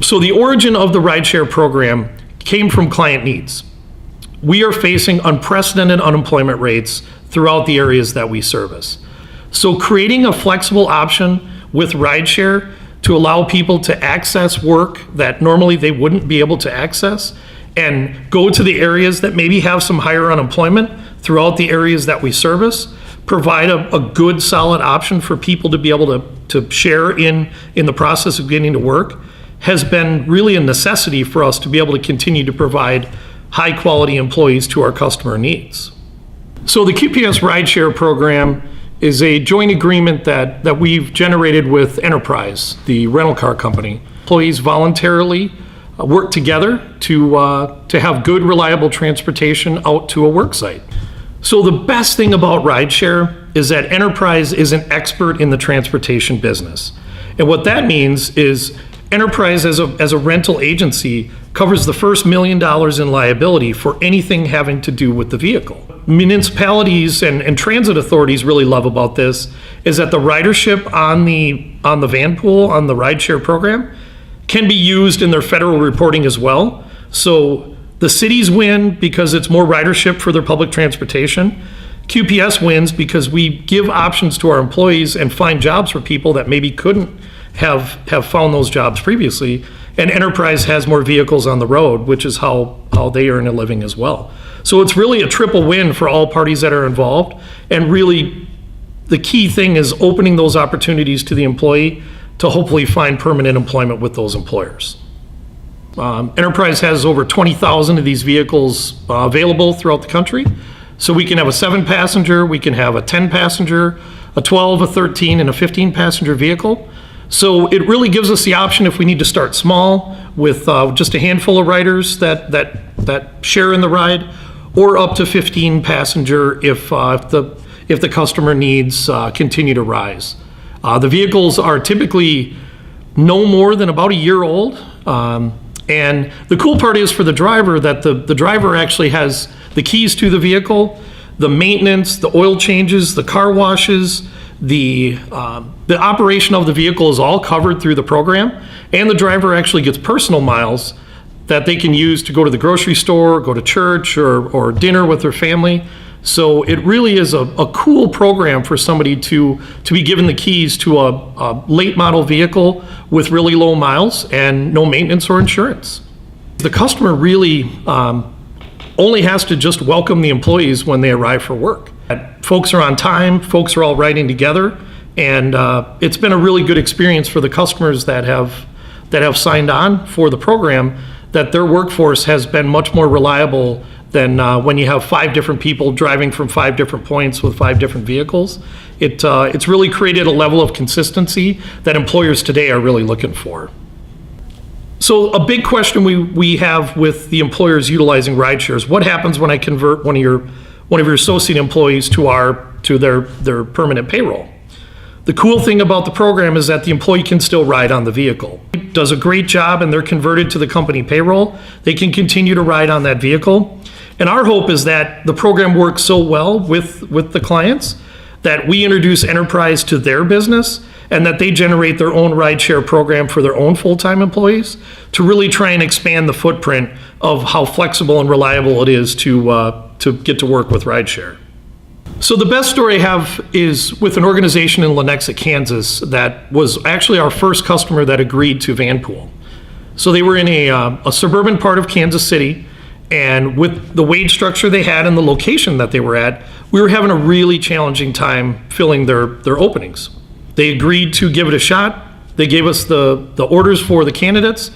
So the origin of the rideshare program came from client needs. We are facing unprecedented unemployment rates throughout the areas that we service. So creating a flexible option with rideshare to allow people to access work that normally they wouldn't be able to access and go to the areas that maybe have some higher unemployment throughout the areas that we service, provide a good solid option for people to be able to share in the process of getting to work, has been really a necessity for us to be able to continue to provide high quality employees to our customer needs. So the QPS Rideshare Program is a joint agreement that we've generated with Enterprise, the rental car company. Employees voluntarily work together to have good, reliable transportation out to a work site. So the best thing about rideshare is that Enterprise is an expert in the transportation business. And what that means is Enterprise as a rental agency covers the first $1 million in liability for anything having to do with the vehicle. Municipalities and transit authorities really love about this is that the ridership on the van pool, on the rideshare program, can be used in their federal reporting as well. So the cities win because it's more ridership for their public transportation. QPS wins because we give options to our employees and find jobs for people that maybe couldn't have found those jobs previously. And Enterprise has more vehicles on the road, which is how they earn a living as well. So it's really a triple win for all parties that are involved. And really, the key thing is opening those opportunities to the employee to hopefully find permanent employment with those employers. Enterprise has over 20,000 of these vehicles available throughout the country. So we can have a 7-passenger, we can have a 10-passenger, a 12, a 13, and a 15-passenger vehicle. So it really gives us the option if we need to start small with just a handful of riders that share in the ride, or up to 15-passenger if the customer needs continue to rise. The vehicles are typically no more than about a year old. And the cool part is for the driver that the driver actually has the keys to the vehicle, the maintenance, the oil changes, the car washes, the operation of the vehicle is all covered through the program, and the driver actually gets personal miles that they can use to go to the grocery store, go to church, or dinner with their family. So it really is a cool program for somebody to be given the keys to a late model vehicle with really low miles and no maintenance or insurance. The customer really only has to just welcome the employees when they arrive for work. Folks are on time, folks are all riding together, and it's been a really good experience for the customers that have signed on for the program, that their workforce has been much more reliable than when you have 5 different people driving from 5 different points with 5 different vehicles. It's really created a level of consistency that employers today are really looking for. So a big question we have with the employers utilizing rideshares: what happens when I convert one of your associate employees to their permanent payroll? The cool thing about the program is that the employee can still ride on the vehicle. Does a great job and they're converted to the company payroll, they can continue to ride on that vehicle. And our hope is that the program works so well with the clients that we introduce Enterprise to their business, and that they generate their own rideshare program for their own full-time employees to really try and expand the footprint of how flexible and reliable it is to get to work with rideshare. So the best story I have is with an organization in Lenexa, Kansas, that was actually our first customer that agreed to Vanpool. So they were in a suburban part of Kansas City, and with the wage structure they had and the location that they were at, we were having a really challenging time filling their openings. They agreed to give it a shot. They gave us the orders for the candidates.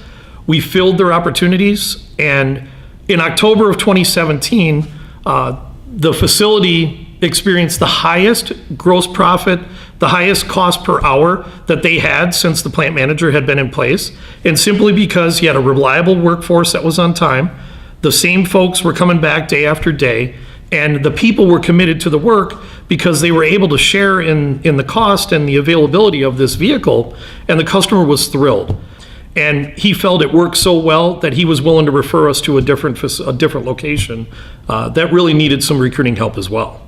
We filled their opportunities, and in October of 2017, the facility experienced the highest gross profit, the highest cost per hour that they had since the plant manager had been in place. And simply because he had a reliable workforce that was on time, the same folks were coming back day after day, and the people were committed to the work because they were able to share in the cost and the availability of this vehicle, and the customer was thrilled. And he felt it worked so well that he was willing to refer us to a different location that really needed some recruiting help as well.